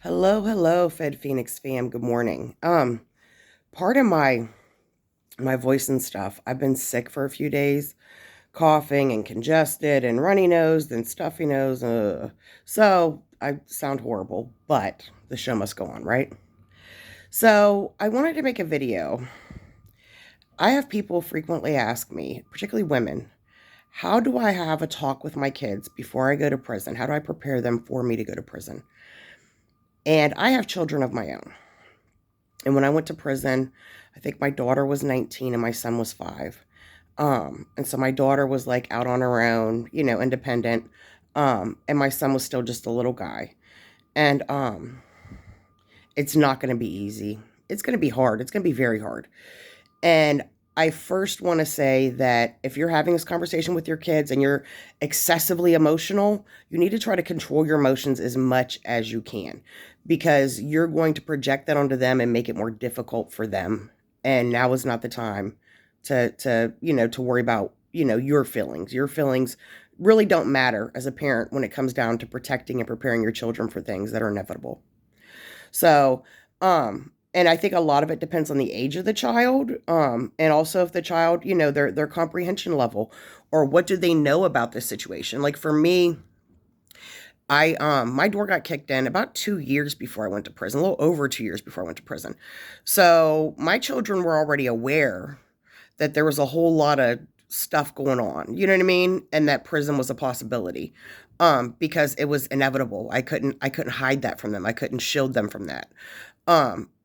Hello, FedPhoenix fam. Good morning. Part of my voice and stuff. I've been sick for a few days, coughing and congested and runny nose and stuffy nose. So I sound horrible, but the show must go on, right? So I wanted to make a video. I have people frequently ask me, particularly women, how do I have a talk with my kids before I go to prison? How do I prepare them for me to go to prison? And I have children of my own. And when I went to prison, I think my daughter was 19 and my son was 5. And so my daughter was like out on her own, independent. And my son was still just a little guy. And it's not going to be easy. It's going to be hard. It's going to be very hard. And I first want to say that if you're having this conversation with your kids and you're excessively emotional, you need to try to control your emotions as much as you can, because you're going to project that onto them and make it more difficult for them. And now is not the time to worry about, your feelings. Your feelings really don't matter as a parent when it comes down to protecting and preparing your children for things that are inevitable. So, and I think a lot of it depends on the age of the child, and also if the child, their comprehension level, or what do they know about this situation. Like for me, my door got kicked in about 2 years before I went to prison, a little over 2 years before I went to prison. So my children were already aware that there was a whole lot of stuff going on, you know what I mean? And that prison was a possibility. Because it was inevitable. I couldn't hide that from them. I couldn't shield them from that.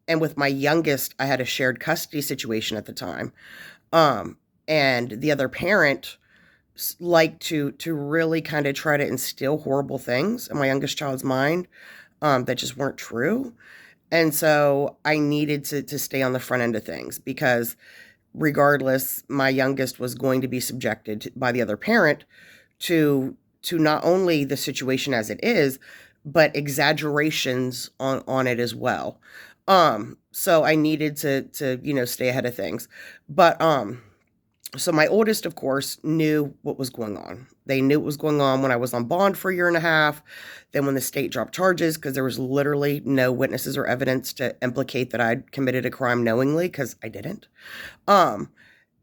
And with my youngest, I had a shared custody situation at the time. And the other parent liked to really kind of try to instill horrible things in my youngest child's mind, that just weren't true. And so I needed to stay on the front end of things, because regardless, my youngest was going to be subjected by the other parent to not only the situation as it is, but exaggerations on it as well. So I needed to stay ahead of things. But so my oldest, of course, knew what was going on. They knew what was going on when I was on bond for a year and a half. Then when the state dropped charges, because there was literally no witnesses or evidence to implicate that I'd committed a crime knowingly, because I didn't. Um,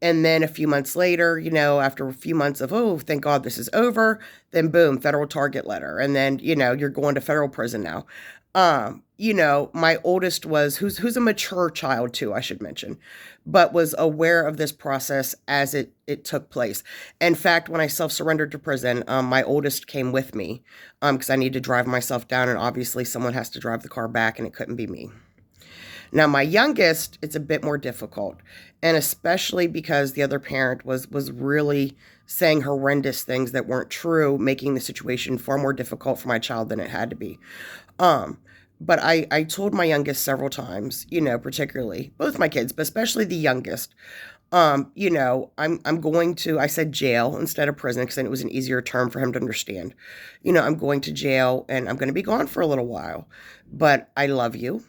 and then a few months later, after a few months of, oh, thank God this is over, then boom, federal target letter. And then, you're going to federal prison now. My oldest who's a mature child too, I should mention, but was aware of this process as it took place. In fact, when I self-surrendered to prison, my oldest came with me, because I needed to drive myself down, and obviously someone has to drive the car back, and it couldn't be me. Now, my youngest, it's a bit more difficult, and especially because the other parent was really saying horrendous things that weren't true, making the situation far more difficult for my child than it had to be. Um, but I told my youngest several times, particularly both my kids, but especially the youngest, I'm going to, I said jail instead of prison, because then it was an easier term for him to understand. I'm going to jail and I'm going to be gone for a little while, but I love you,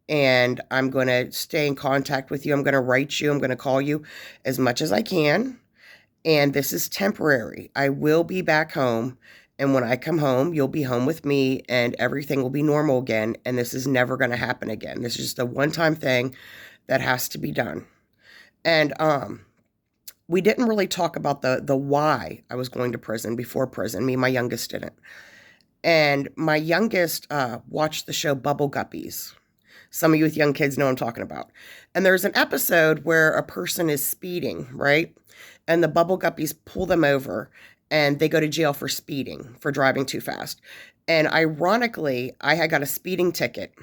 and I'm going to stay in contact with you. I'm going to write you. I'm going to call you as much as I can. And this is temporary. I will be back home. And when I come home, you'll be home with me and everything will be normal again. And this is never going to happen again. This is just a one-time thing that has to be done. And we didn't really talk about the why I was going to prison before prison. Me and my youngest didn't. And my youngest watched the show Bubble Guppies. Some of you with young kids know what I'm talking about. And there's an episode where a person is speeding, right? And the bubble guppies pull them over and they go to jail for speeding, for driving too fast. And ironically, I had got a speeding ticket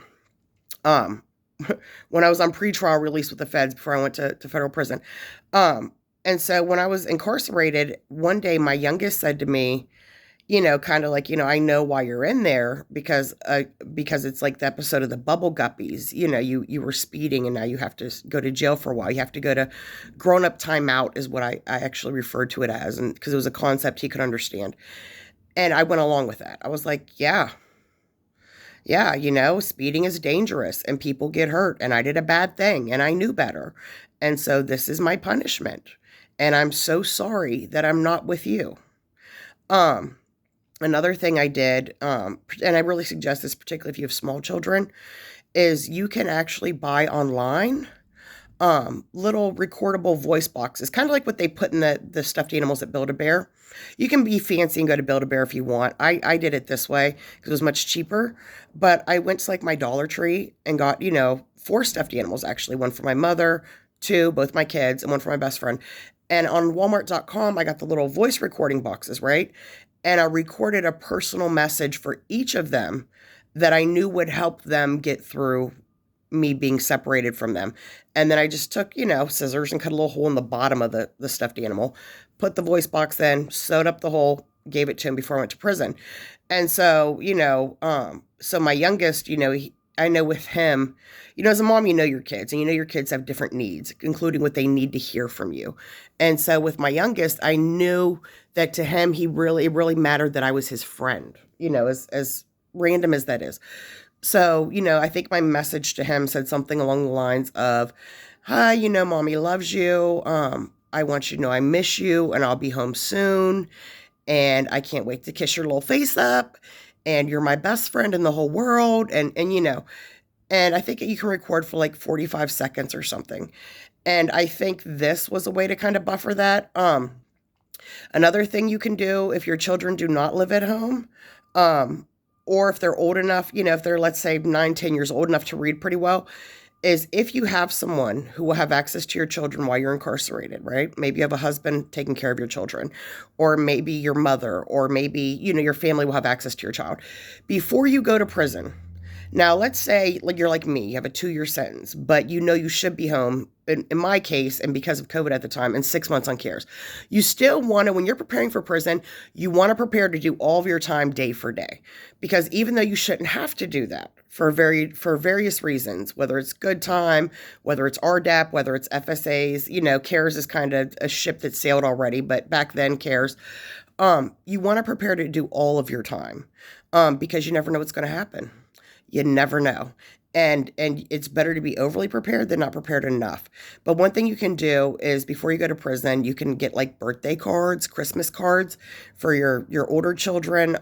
um, when I was on pretrial release with the feds before I went to federal prison. And so when I was incarcerated, one day my youngest said to me, kind of like, I know why you're in there, because it's like the episode of the Bubble Guppies. You were speeding and now you have to go to jail for a while. You have to go to grown-up timeout is what I actually referred to it as, and because it was a concept he could understand. And I went along with that. I was like, yeah, speeding is dangerous and people get hurt, and I did a bad thing and I knew better. And so this is my punishment. And I'm so sorry that I'm not with you. Um, Another thing I did, and I really suggest this, particularly if you have small children, is you can actually buy online little recordable voice boxes, kind of like what they put in the stuffed animals at Build-A-Bear. You can be fancy and go to Build-A-Bear if you want. I did it this way because it was much cheaper, but I went to like my Dollar Tree and got, 4 stuffed animals actually, one for my mother, 2, both my kids, and one for my best friend. And on Walmart.com, I got the little voice recording boxes, right? And I recorded a personal message for each of them that I knew would help them get through me being separated from them. And then I just took, scissors and cut a little hole in the bottom of the stuffed animal, put the voice box in, sewed up the hole, gave it to him before I went to prison. And so, so my youngest, I know with him, as a mom, you know your kids, and you know your kids have different needs, including what they need to hear from you. And so with my youngest, I knew that to him, it really mattered that I was his friend, as random as that is. So, I think my message to him said something along the lines of, hi, mommy loves you. I want you to know I miss you and I'll be home soon. And I can't wait to kiss your little face up. And you're my best friend in the whole world. And I think you can record for like 45 seconds or something. And I think this was a way to kind of buffer that. Another thing you can do if your children do not live at home, or if they're old enough, if they're, let's say, 9, 10 years old enough to read pretty well, is if you have someone who will have access to your children while you're incarcerated, right? Maybe you have a husband taking care of your children, or maybe your mother, or maybe, your family will have access to your child. Before you go to prison, now let's say you're like me, you have a 2-year sentence, but you should be home, in my case, and because of COVID at the time, in 6 months on cares. You still want to, when you're preparing for prison, you want to prepare to do all of your time day for day. Because even though you shouldn't have to do that for various reasons, whether it's good time, whether it's RDAP, whether it's FSAs, CARES is kind of a ship that sailed already, but back then CARES, you want to prepare to do all of your time, because you never know what's going to happen. You never know. And it's better to be overly prepared than not prepared enough. But one thing you can do is before you go to prison, you can get like birthday cards, Christmas cards for your older children.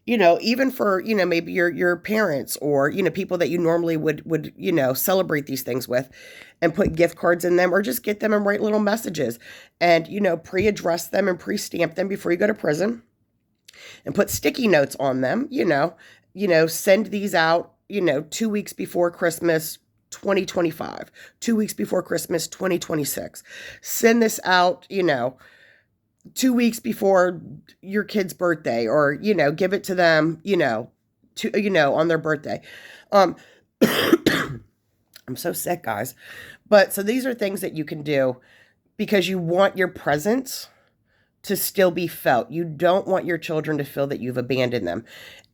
Even for, maybe your parents or, people that you normally would, celebrate these things with, and put gift cards in them, or just get them and write little messages and, pre-address them and pre-stamp them before you go to prison, and put sticky notes on them, send these out, 2 weeks before Christmas 2025, 2 weeks before Christmas 2026. Send this out, 2 weeks before your kid's birthday, or, give it to them, on their birthday. I'm so sick, guys. But so these are things that you can do because you want your presence to still be felt. You don't want your children to feel that you've abandoned them.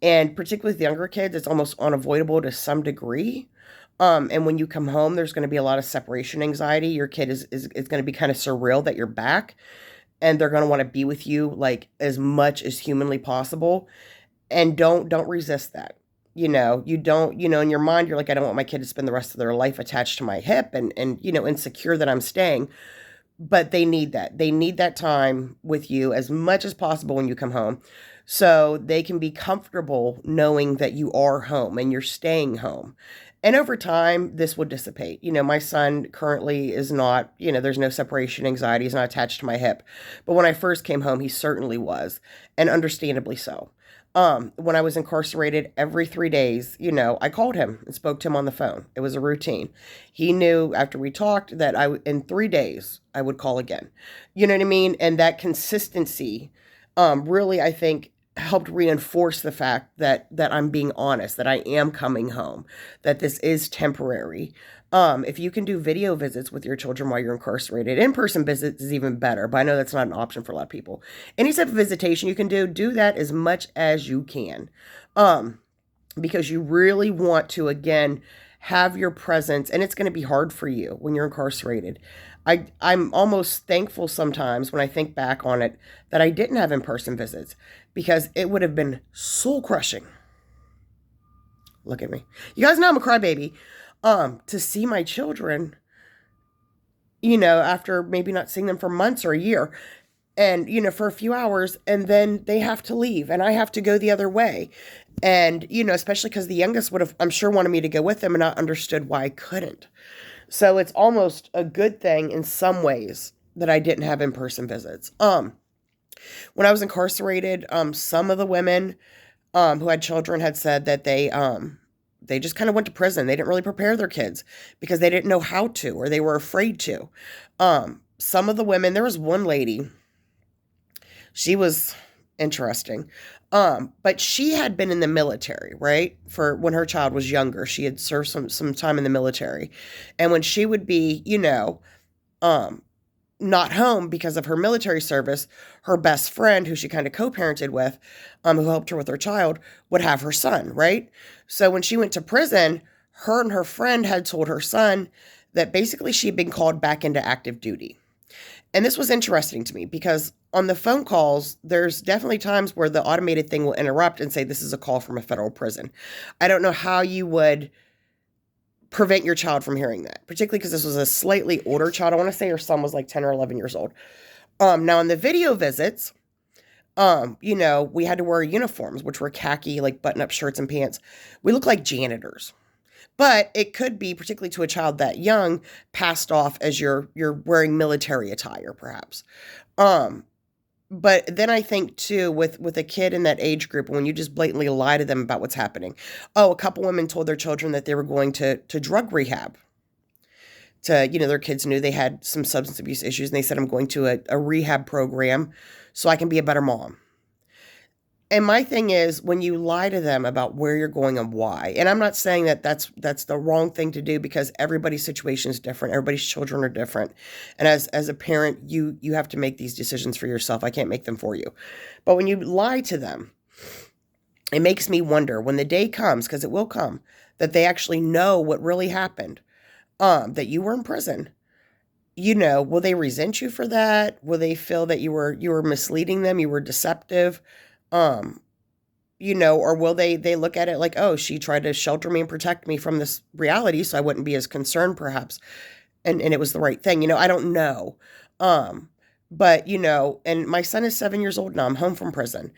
And particularly with younger kids, it's almost unavoidable to some degree. And when you come home, there's going to be a lot of separation anxiety. Your kid is going to be kind of surreal that you're back, and they're going to want to be with you like as much as humanly possible. And don't resist that. You don't, in your mind, you're like, I don't want my kid to spend the rest of their life attached to my hip and insecure that I'm staying. But they need that. They need that time with you as much as possible when you come home, so they can be comfortable knowing that you are home and you're staying home. And over time, this will dissipate. My son currently is not, there's no separation anxiety. He's not attached to my hip. But when I first came home, he certainly was, and understandably so. When I was incarcerated, every 3 days, I called him and spoke to him on the phone. It was a routine. He knew after we talked that in 3 days, I would call again. You know what I mean? And that consistency, really, I think, helped reinforce the fact that I'm being honest, that I am coming home, that this is temporary. If you can do video visits with your children while you're incarcerated, in-person visits is even better, but I know that's not an option for a lot of people. Any type of visitation you can do that as much as you can. Because you really want to, again, have your presence, and it's going to be hard for you when you're incarcerated. I'm almost thankful sometimes when I think back on it that I didn't have in-person visits, because it would have been soul crushing. Look at me. You guys know I'm a crybaby. To see my children, after maybe not seeing them for months or a year, and, for a few hours, and then they have to leave and I have to go the other way. And, especially because the youngest would have, I'm sure, wanted me to go with them, and I understood why I couldn't. So it's almost a good thing in some ways that I didn't have in-person visits. When I was incarcerated, some of the women who had children had said that they just kind of went to prison. They didn't really prepare their kids because they didn't know how to, or they were afraid to. Some of the women, there was one lady, she was interesting. But she had been in the military, right? For when her child was younger, she had served some time in the military. And when she would be, um, not home because of her military service, her best friend, who she kind of co-parented with, who helped her with her child, would have her son, right? So when she went to prison, her and her friend had told her son that basically she had been called back into active duty. And this was interesting to me because on the phone calls, there's definitely times where the automated thing will interrupt and say, this is a call from a federal prison. I don't know how you would prevent your child from hearing that, particularly because this was a slightly older child. I want to say her son was like 10 or 11 years old. Now in the video visits, we had to wear uniforms, which were khaki, like button-up shirts and pants. We look like janitors. But it could be, particularly to a child that young, passed off as you're wearing military attire, perhaps. But then I think too, with a kid in that age group, when you just blatantly lie to them about what's happening. Oh, a couple women told their children that they were going to drug rehab. Their kids knew they had some substance abuse issues, and they said, I'm going to a rehab program so I can be a better mom. And my thing is, when you lie to them about where you're going and why, and I'm not saying that that's the wrong thing to do, because everybody's situation is different. Everybody's children are different. And as a parent, you have to make these decisions for yourself. I can't make them for you. But when you lie to them, it makes me wonder when the day comes, because it will come, that they actually know what really happened, that you were in prison. Will they resent you for that? Will they feel that you were misleading them, you were deceptive? Or will they look at it like, oh, she tried to shelter me and protect me from this reality so I wouldn't be as concerned, perhaps. And it was the right thing. I don't know. But, and my son is 7 years old now. I'm home from prison.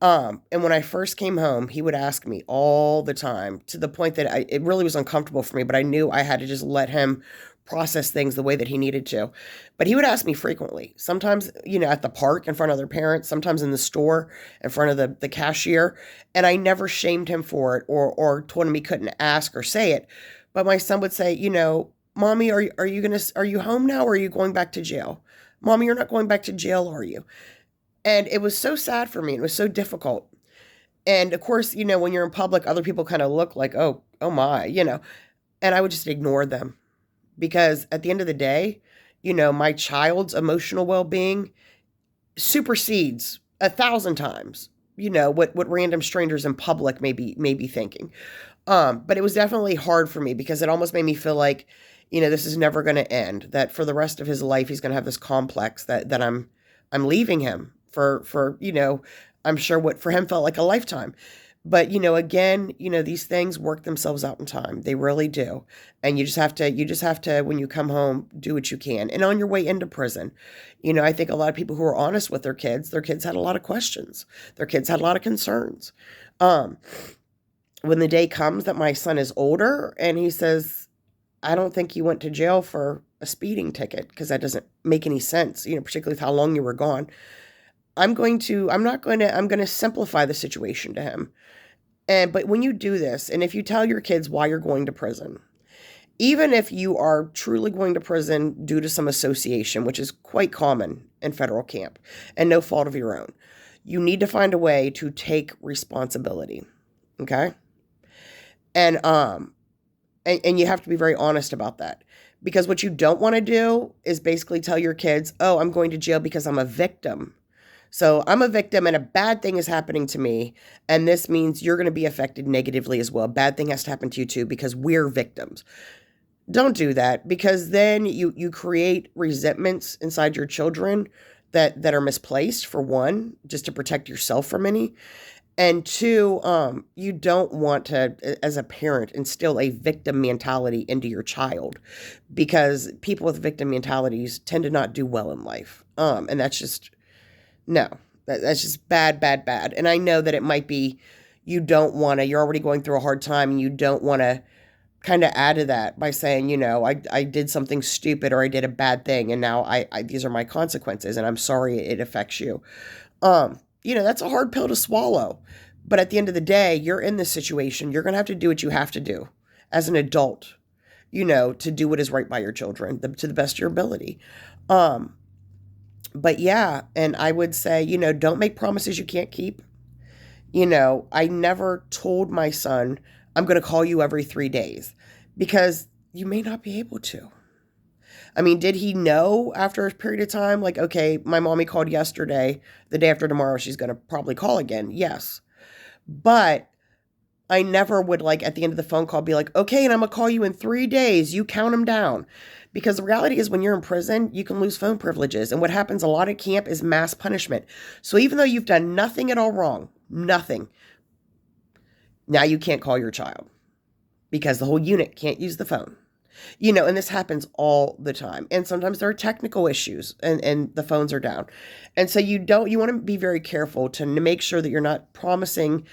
And when I first came home, he would ask me all the time, to the point that it really was uncomfortable for me, but I knew I had to just let him process things the way that he needed to. But he would ask me frequently, sometimes, at the park in front of other parents, sometimes in the store in front of the cashier. And I never shamed him for it or told him he couldn't ask or say it. But my son would say, Mommy, are you home now, or are you going back to jail? Mommy, you're not going back to jail, are you? And it was so sad for me. It was so difficult. And of course, when you're in public, other people kind of look like, oh my, and I would just ignore them. Because at the end of the day, my child's emotional well-being supersedes 1,000 times, what random strangers in public may be thinking. But it was definitely hard for me, because it almost made me feel like, this is never going to end. That for the rest of his life, he's going to have this complex that I'm leaving him for I'm sure what for him felt like a lifetime. But, again, these things work themselves out in time. They really do. And you just have to, when you come home, do what you can. And on your way into prison, I think a lot of people who are honest with their kids had a lot of questions. Their kids had a lot of concerns. When the day comes that my son is older and he says, I don't think you went to jail for a speeding ticket, because that doesn't make any sense, particularly with how long you were gone. I'm going to simplify the situation to him. But when you do this, and if you tell your kids why you're going to prison, even if you are truly going to prison due to some association, which is quite common in federal camp, and no fault of your own, you need to find a way to take responsibility. Okay? And you have to be very honest about that. Because what you don't want to do is basically tell your kids, oh, I'm going to jail because I'm a victim. So I'm a victim and a bad thing is happening to me, and this means you're going to be affected negatively as well. A bad thing has to happen to you too, because we're victims. Don't do that, because then you create resentments inside your children that are misplaced, for one, just to protect yourself from any. And two, you don't want to, as a parent, instill a victim mentality into your child, because people with victim mentalities tend to not do well in life. And that's just No, that's just bad, bad, bad. And I know that it might be you don't want to, you're already going through a hard time and you don't want to kind of add to that by saying, I did something stupid or I did a bad thing and now these are my consequences and I'm sorry it affects you. That's a hard pill to swallow. But at the end of the day, you're in this situation. You're going to have to do what you have to do as an adult, to do what is right by your children to the best of your ability. Um, but yeah, and I would say, don't make promises you can't keep. I never told my son, I'm going to call you every 3 days because you may not be able to. I mean, did he know after a period of time, like, okay, my mommy called yesterday, the day after tomorrow, she's going to probably call again? Yes. But I never would, like, at the end of the phone call be like, okay, and I'm going to call you in 3 days. You count them down. Because the reality is when you're in prison, you can lose phone privileges. And what happens a lot at camp is mass punishment. So even though you've done nothing at all wrong, nothing, now you can't call your child because the whole unit can't use the phone. And this happens all the time. And sometimes there are technical issues and the phones are down. And so you want to be very careful to make sure that you're not promising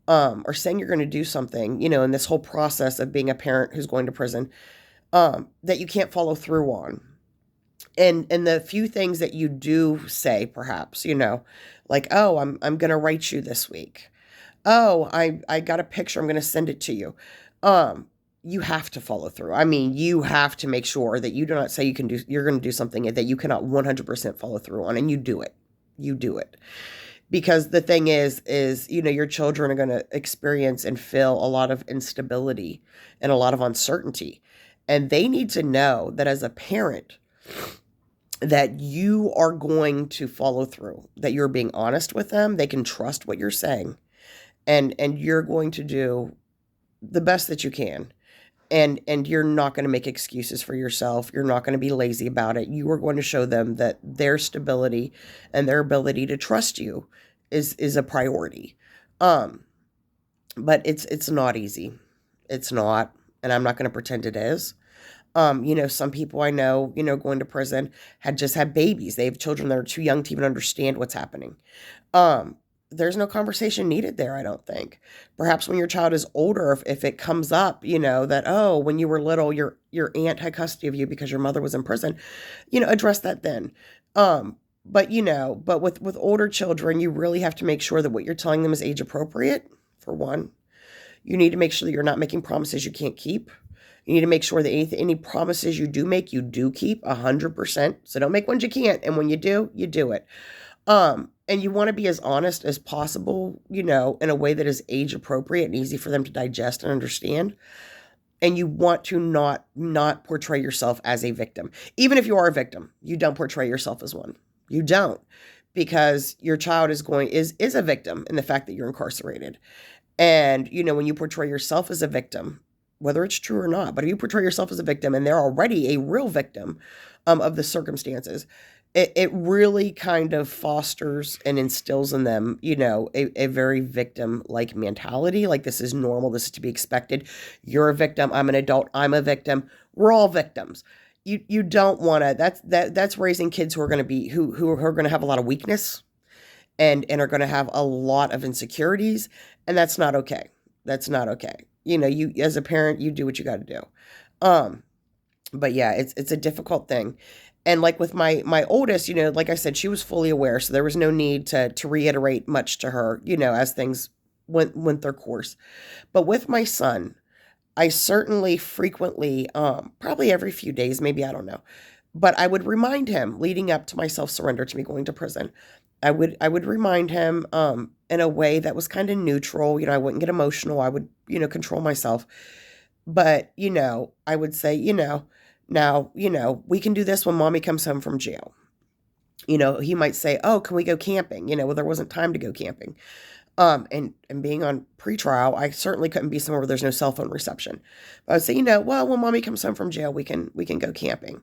or saying you're going to do something, in this whole process of being a parent who's going to prison, that you can't follow through on. And the few things that you do say, perhaps, like, oh, I'm going to write you this week. Oh, I got a picture. I'm going to send it to you. You have to follow through. I mean, you have to make sure that you do not say you're going to do something that you cannot 100% follow through on, and you do it. You do it. Because the thing is, your children are going to experience and feel a lot of instability and a lot of uncertainty. And they need to know that as a parent, that you are going to follow through, that you're being honest with them. They can trust what you're saying. And you're going to do the best that you can. And you're not going to make excuses for yourself. You're not going to be lazy about it. You are going to show them that their stability and their ability to trust you is a priority. But it's not easy. It's not, and I'm not going to pretend it is. Some people I know, going to prison had just had babies. They have children that are too young to even understand what's happening. There's no conversation needed there, I don't think. Perhaps when your child is older, if it comes up, that, oh, when you were little, your aunt had custody of you because your mother was in prison, address that then. But with older children, you really have to make sure that what you're telling them is age appropriate, for one. You need to make sure that you're not making promises you can't keep. You need to make sure that any promises you do make, you do keep 100%. So don't make ones you can't. And when you do it. And you want to be as honest as possible, in a way that is age appropriate and easy for them to digest and understand. And you want to not portray yourself as a victim. Even if you are a victim, you don't portray yourself as one. You don't, because your child is a victim in the fact that you're incarcerated. And, when you portray yourself as a victim, whether it's true or not, but if you portray yourself as a victim and they're already a real victim of the circumstances, it really kind of fosters and instills in them, a very victim-like mentality. Like, this is normal. This is to be expected. You're a victim. I'm an adult. I'm a victim. We're all victims. You don't want to, that's raising kids who are going to be, who are going to have a lot of weakness and are going to have a lot of insecurities. And that's not okay. That's not okay. You, as a parent, you do what you got to do. But yeah, it's a difficult thing. And like with my oldest, like I said, she was fully aware. So there was no need to reiterate much to her, as things went their course. But with my son, I certainly frequently, probably every few days, maybe, I don't know. But I would remind him leading up to my self-surrender to me going to prison. I would remind him in a way that was kind of neutral. I wouldn't get emotional. I would, control myself. But, I would say, now, we can do this when mommy comes home from jail. He might say, oh, can we go camping? Well, there wasn't time to go camping. And being on pretrial, I certainly couldn't be somewhere where there's no cell phone reception. But I would say, well, when mommy comes home from jail, we can go camping.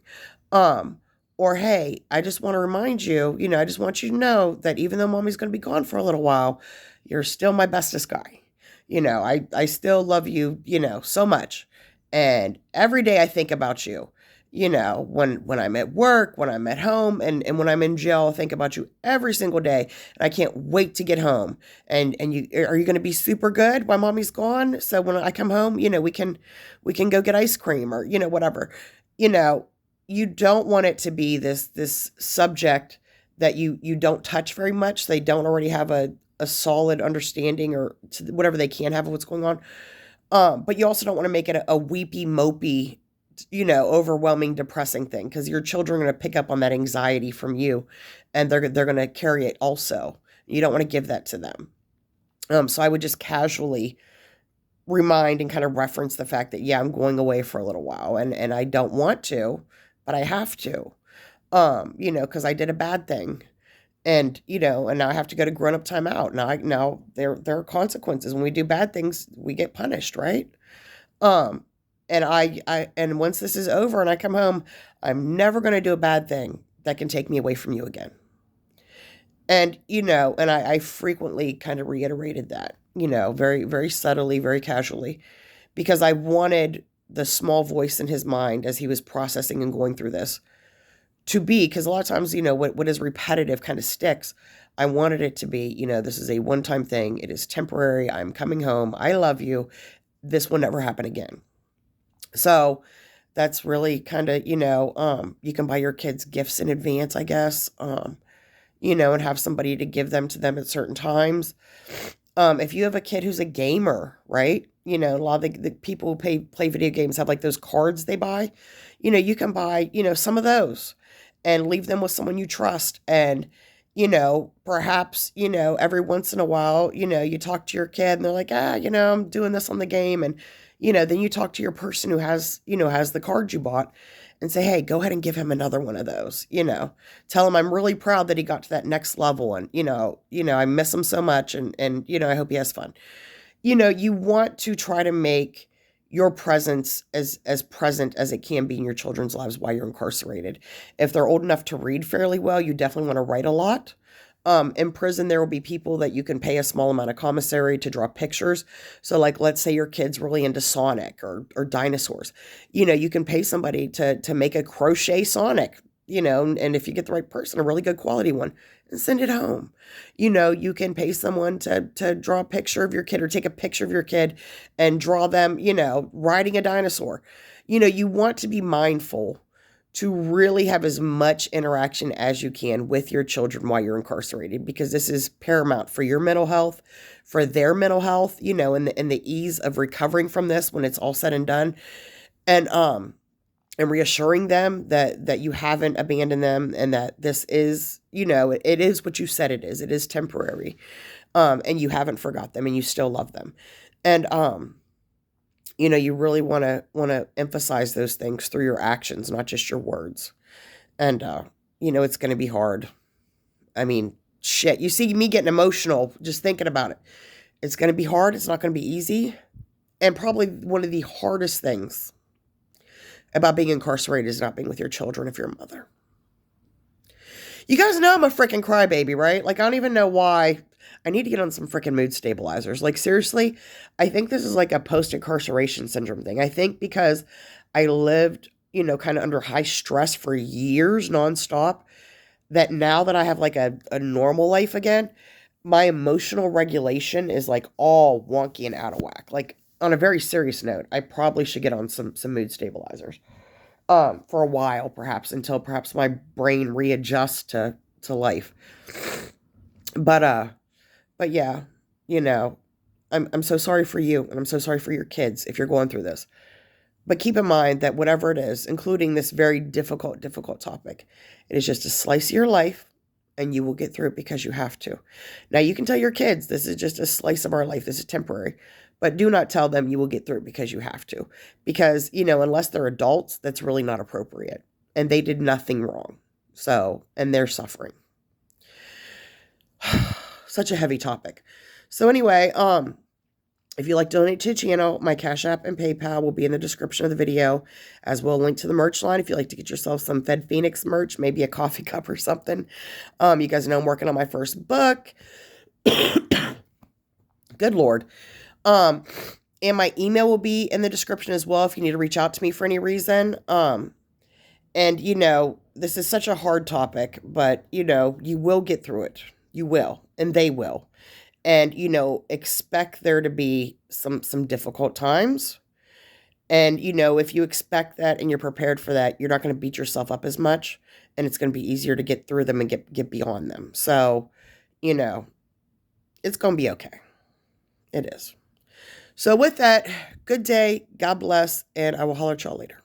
Or, hey, I just want to remind you, I just want you to know that even though mommy's going to be gone for a little while, you're still my bestest guy. I still love you, so much. And every day I think about you. when I'm at work, when I'm at home, and when I'm in jail, I think about you every single day. And I can't wait to get home. And are you going to be super good while mommy's gone? So when I come home, we can go get ice cream or, whatever. You know, you don't want it to be this subject that you don't touch very much. They don't already have a solid understanding or whatever they can have of what's going on. But you also don't want to make it a weepy, mopey, overwhelming, depressing thing, because your children are going to pick up on that anxiety from you, and they're going to carry it also. You don't want to give that to them. So I would just casually remind and kind of reference the fact that, yeah, I'm going away for a little while, and I don't want to, but I have to, because I did a bad thing. And now I have to go to grown up timeout. Now there are consequences. When we do bad things, we get punished, right? Um, and once this is over and I come home, I'm never going to do a bad thing that can take me away from you again. And I frequently kind of reiterated that, very, very subtly, very casually, because I wanted the small voice in his mind as he was processing and going through this to be, because a lot of times, what is repetitive kind of sticks. I wanted it to be, this is a one-time thing. It is temporary. I'm coming home. I love you. This will never happen again. So that's really kind of, you can buy your kids gifts in advance, I guess, and have somebody to give them to them at certain times. If you have a kid who's a gamer, right? A lot of the people who play video games have like those cards they buy. You can buy, some of those and leave them with someone you trust. And, perhaps, every once in a while, you talk to your kid and they're like, I'm doing this on the game. And, then you talk to your person who has the card you bought and say, hey, go ahead and give him another one of those, tell him I'm really proud that he got to that next level. And, I miss him so much. And, I hope he has fun. You want to try to make your presence as present as it can be in your children's lives while you're incarcerated. If they're old enough to read fairly well, you definitely want to write a lot. In prison, there will be people that you can pay a small amount of commissary to draw pictures. So, like, let's say your kid's really into Sonic or dinosaurs. You can pay somebody to make a crochet Sonic, and if you get the right person, a really good quality one, and send it home. You can pay someone to draw a picture of your kid or take a picture of your kid and draw them, riding a dinosaur. You want to be mindful to really have as much interaction as you can with your children while you're incarcerated, because this is paramount for your mental health, for their mental health, and the ease of recovering from this when it's all said and done. And reassuring them that you haven't abandoned them, and that this is, it is what you said it is. It is temporary. And you haven't forgot them and you still love them. And, you really want to emphasize those things through your actions, not just your words. And, it's going to be hard. I mean, shit, you see me getting emotional just thinking about it. It's going to be hard. It's not going to be easy. And probably one of the hardest things about being incarcerated is not being with your children if you're a mother. You guys know I'm a freaking crybaby, right? Like, I don't even know why. I need to get on some freaking mood stabilizers. Like, seriously, I think this is like a post-incarceration syndrome thing. I think because I lived, kind of under high stress for years nonstop, that now that I have like a normal life again, my emotional regulation is like all wonky and out of whack. Like, on a very serious note, I probably should get on some mood stabilizers for a while, perhaps, until perhaps my brain readjusts to life. But yeah, I'm so sorry for you, and I'm so sorry for your kids if you're going through this. But keep in mind that whatever it is, including this very difficult topic, it is just a slice of your life, and you will get through it because you have to. Now, you can tell your kids, this is just a slice of our life. This is temporary. But do not tell them you will get through it because you have to. Because, unless they're adults, that's really not appropriate. And they did nothing wrong. So, and they're suffering. Such a heavy topic. So anyway, if you'd like to donate to the channel, my Cash App and PayPal will be in the description of the video, as well as a link to the merch line if you'd like to get yourself some FedPhoenix merch, maybe a coffee cup or something. You guys know I'm working on my first book. Good Lord. And my email will be in the description as well if you need to reach out to me for any reason. And, this is such a hard topic, but, you will get through it. You will, and they will. And, expect there to be some difficult times. And, if you expect that and you're prepared for that, you're not going to beat yourself up as much, and it's going to be easier to get through them and get beyond them. So, you know, it's going to be okay. It is. So with that, good day, God bless, and I will holler at y'all later.